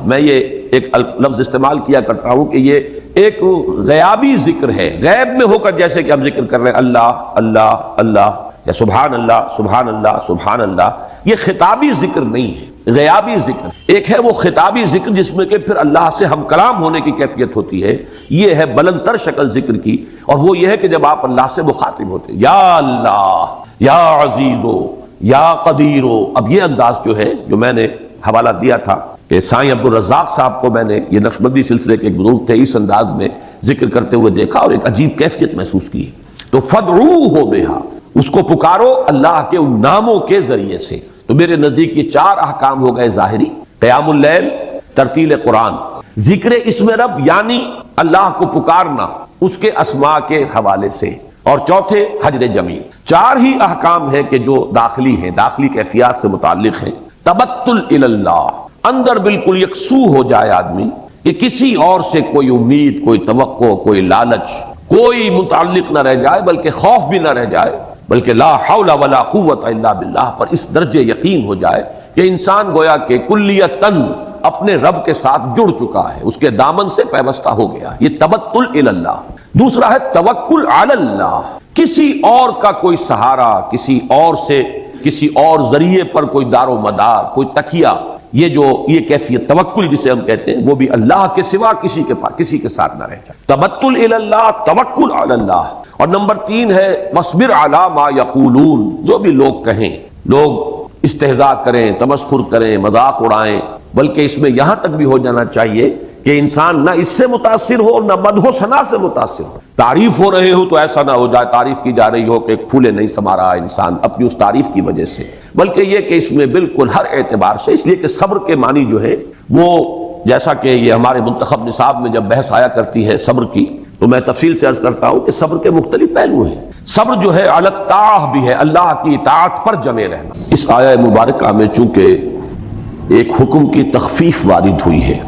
میں یہ ایک لفظ استعمال کیا کرتا ہوں کہ یہ ایک غیابی ذکر ہے، غیب میں ہو کر جیسے کہ ہم ذکر کر رہے ہیں اللہ اللہ اللہ یا سبحان اللہ سبحان اللہ سبحان اللہ، یہ خطابی ذکر نہیں ہے، غیابی ذکر۔ ایک ہے وہ خطابی ذکر جس میں کہ پھر اللہ سے ہم کلام ہونے کی کیفیت ہوتی ہے، یہ ہے بلند تر شکل ذکر کی، اور وہ یہ ہے کہ جب آپ اللہ سے مخاطب ہوتے ہیں یا اللہ یا عزیزو یا قدیرو۔ اب یہ انداز جو ہے، جو میں نے حوالہ دیا تھا کہ سائیں عبدالرزاق صاحب کو میں نے یہ نقشبندی سلسلے کے ایک بزرگ تھے، اس انداز میں ذکر کرتے ہوئے دیکھا اور ایک عجیب کیفیت محسوس کی۔ تو فدعوہ بہا، اس کو پکارو اللہ کے ان ناموں کے ذریعے سے۔ تو میرے نزدیک یہ 4 احکام ہو گئے ظاہری: قیام اللیل، ترتیل قرآن، ذکر اسم رب یعنی اللہ کو پکارنا اس کے اسماء کے حوالے سے، اور چوتھے حجر جمیل۔ 4 ہی احکام ہیں کہ جو داخلی ہیں، داخلی کیفیات سے متعلق ہیں۔ تبتل اللہ، اندر بالکل یکسو ہو جائے آدمی کہ کسی اور سے کوئی امید، کوئی توقع، کوئی لالچ، کوئی متعلق نہ رہ جائے، بلکہ خوف بھی نہ رہ جائے، بلکہ لا حول ولا قوت الا باللہ پر اس درجے یقین ہو جائے کہ انسان گویا کہ کلیتاً اپنے رب کے ساتھ جڑ چکا ہے، اس کے دامن سے پیوستہ ہو گیا۔ یہ تبتل اللہ۔ دوسرا ہے توکل علی اللہ، کسی اور کا کوئی سہارا، کسی اور سے، کسی اور ذریعے پر کوئی دار و مدار، کوئی تکیہ، یہ کیفیت توکل جسے ہم کہتے ہیں، وہ بھی اللہ کے سوا کسی کے پاس، کسی کے ساتھ نہ رہ جائے۔ تبتل الی اللہ، توکل علی اللہ۔ اور نمبر 3 ہے وَاصْبِرْ عَلَىٰ مَا يَقُولُونَ، جو بھی لوگ کہیں، لوگ استہزاء کریں، تمسخر کریں، مذاق اڑائیں، بلکہ اس میں یہاں تک بھی ہو جانا چاہیے کہ انسان نہ اس سے متاثر ہو، نہ مدح و ثنا سے متاثر ہو۔ تعریف ہو رہے ہو تو ایسا نہ ہو جائے، تعریف کی جا رہی ہو کہ ایک پھولے نہیں سما رہا انسان اپنی اس تعریف کی وجہ سے، بلکہ یہ کہ اس میں بالکل ہر اعتبار سے، اس لیے کہ صبر کے معنی جو ہے وہ، جیسا کہ یہ ہمارے منتخب نصاب میں جب بحث آیا کرتی ہے صبر کی، تو میں تفصیل سے عرض کرتا ہوں کہ صبر کے مختلف پہلو ہیں۔ صبر جو ہے علی الطاعہ بھی ہے، اللہ کی اطاعت پر جمے رہنا۔ اس آیہ مبارکہ میں چونکہ ایک حکم کی تخفیف وارد ہوئی ہے،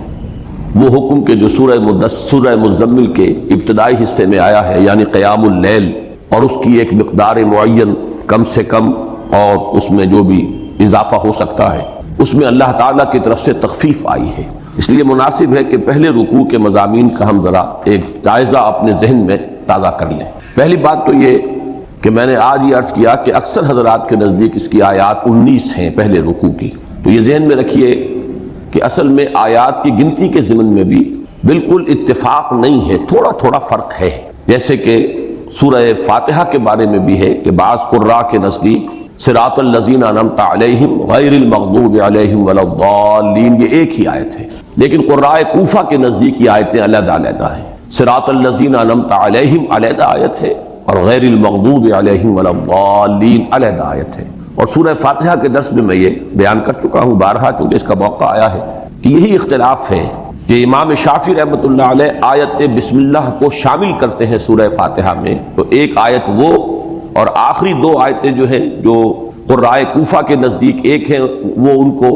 وہ حکم کے جو سورہ مزمل کے ابتدائی حصے میں آیا ہے، یعنی قیام اللیل، اور اس کی ایک مقدار معین کم سے کم اور اس میں جو بھی اضافہ ہو سکتا ہے، اس میں اللہ تعالیٰ کی طرف سے تخفیف آئی ہے۔ اس لیے مناسب ہے کہ پہلے رکوع کے مضامین کا ہم ذرا ایک جائزہ اپنے ذہن میں تازہ کر لیں۔ پہلی بات تو یہ کہ میں نے آج یہ عرض کیا کہ اکثر حضرات کے نزدیک اس کی آیات 19 ہیں پہلے رکوع کی، تو یہ ذہن میں رکھیے کہ اصل میں آیات کی گنتی کے ضمن میں بھی بالکل اتفاق نہیں ہے، تھوڑا تھوڑا فرق ہے۔ جیسے کہ سورہ فاتحہ کے بارے میں بھی ہے کہ بعض قراء کے نزدیک صراط الذین انعمت علیہم غیر المغضوب علیہم ولا الضالین، یہ ایک ہی آیت ہے، لیکن قراء کوفہ کے نزدیک یہ آیتیں علیحدہ علیحدہ ہیں۔ صراط الذین انعمت علیہم علیحدہ آیت ہے، اور غیر المغضوب علیہم ولا الضالین علیحدہ آیت ہے۔ اور سورہ فاتحہ کے درس میں میں یہ بیان کر چکا ہوں بارہا، کیونکہ اس کا موقع آیا ہے کہ یہی اختلاف ہے کہ امام شافعی رحمۃ اللہ علیہ آیت بسم اللہ کو شامل کرتے ہیں سورہ فاتحہ میں، تو ایک آیت وہ، اور آخری 2 آیتیں جو ہیں جو قراء کوفہ کے نزدیک ایک ہیں، وہ ان کو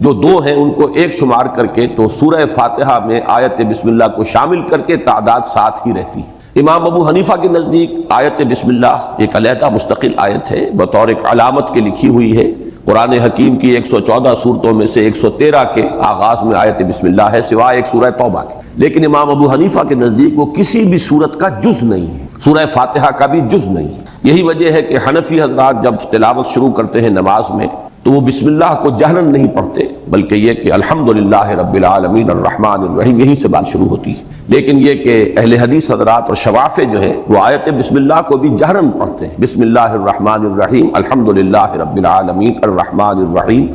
جو 2 ہیں ان کو ایک شمار کر کے، تو سورہ فاتحہ میں آیت بسم اللہ کو شامل کر کے تعداد 7 ہی رہتی ہے۔ امام ابو حنیفہ کے نزدیک آیت بسم اللہ ایک علیحدہ مستقل آیت ہے، بطور ایک علامت کے لکھی ہوئی ہے۔ قرآن حکیم کی 114 صورتوں میں سے 113 کے آغاز میں آیت بسم اللہ ہے، سوائے ایک سورہ توبہ کے، لیکن امام ابو حنیفہ کے نزدیک وہ کسی بھی سورت کا جز نہیں ہے، سورہ فاتحہ کا بھی جز نہیں ہے۔ یہی وجہ ہے کہ حنفی حضرات جب تلاوت شروع کرتے ہیں نماز میں تو وہ بسم اللہ کو جہرن نہیں پڑھتے، بلکہ یہ کہ الحمدللہ رب العالمین الرحمن الرحیم، یہیں سے بات شروع ہوتی ہے۔ لیکن یہ کہ اہل حدیث حضرات اور شوافع جو ہے وہ آیت بسم اللہ کو بھی جہرن پڑھتے ہیں، بسم اللہ الرحمن الرحیم الحمدللہ رب العالمین الرحمن الرحیم۔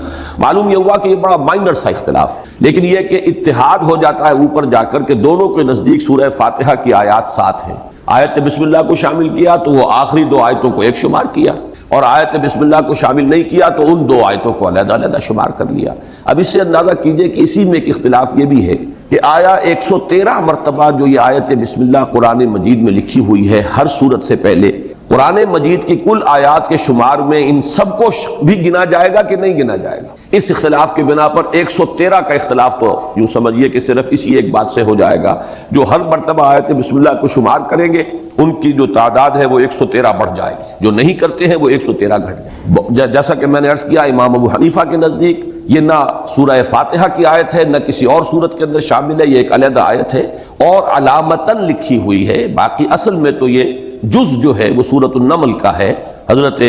معلوم یہ ہوا کہ یہ بڑا مائنر سا اختلاف ہے، لیکن یہ کہ اتحاد ہو جاتا ہے اوپر جا کر کہ دونوں کے نزدیک سورہ فاتحہ کی آیات 7 ہیں۔ آیت بسم اللہ کو شامل کیا تو وہ آخری 2 آیتوں کو ایک شمار کیا، اور آیت بسم اللہ کو شامل نہیں کیا تو ان 2 آیتوں کو علیحدہ علیحدہ شمار کر لیا۔ اب اس سے اندازہ کیجئے کہ اسی میں ایک اختلاف یہ بھی ہے کہ آیا 113 مرتبہ جو یہ آیت بسم اللہ قرآن مجید میں لکھی ہوئی ہے ہر سورت سے پہلے، قرآن مجید کی کل آیات کے شمار میں ان سب کو بھی گنا جائے گا کہ نہیں گنا جائے گا؟ اس اختلاف کے بنا پر 113 کا اختلاف تو یوں سمجھیے کہ صرف اسی ایک بات سے ہو جائے گا، جو ہر مرتبہ آیت بسم اللہ کو شمار کریں گے ان کی جو تعداد ہے وہ 113 بڑھ جائے گی، جو نہیں کرتے ہیں وہ 113 گھٹ جائے۔ جیسا کہ میں نے عرض کیا امام ابو حنیفہ کے نزدیک یہ نہ سورہ فاتحہ کی آیت ہے، نہ کسی اور سورت کے اندر شامل ہے، یہ ایک علیحدہ آیت ہے اور علامتاً لکھی ہوئی ہے۔ باقی اصل میں تو یہ جز جو ہے وہ سورۃ النمل کا ہے۔ حضرت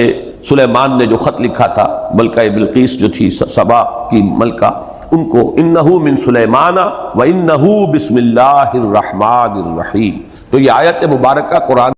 سلیمان نے جو خط لکھا تھا ملکہ بلقیس جو تھی سبا کی ملکہ، ان کو انہ من سلیمان و انہ بسم اللہ الرحمن الرحیم، تو یہ آیت مبارکہ قرآن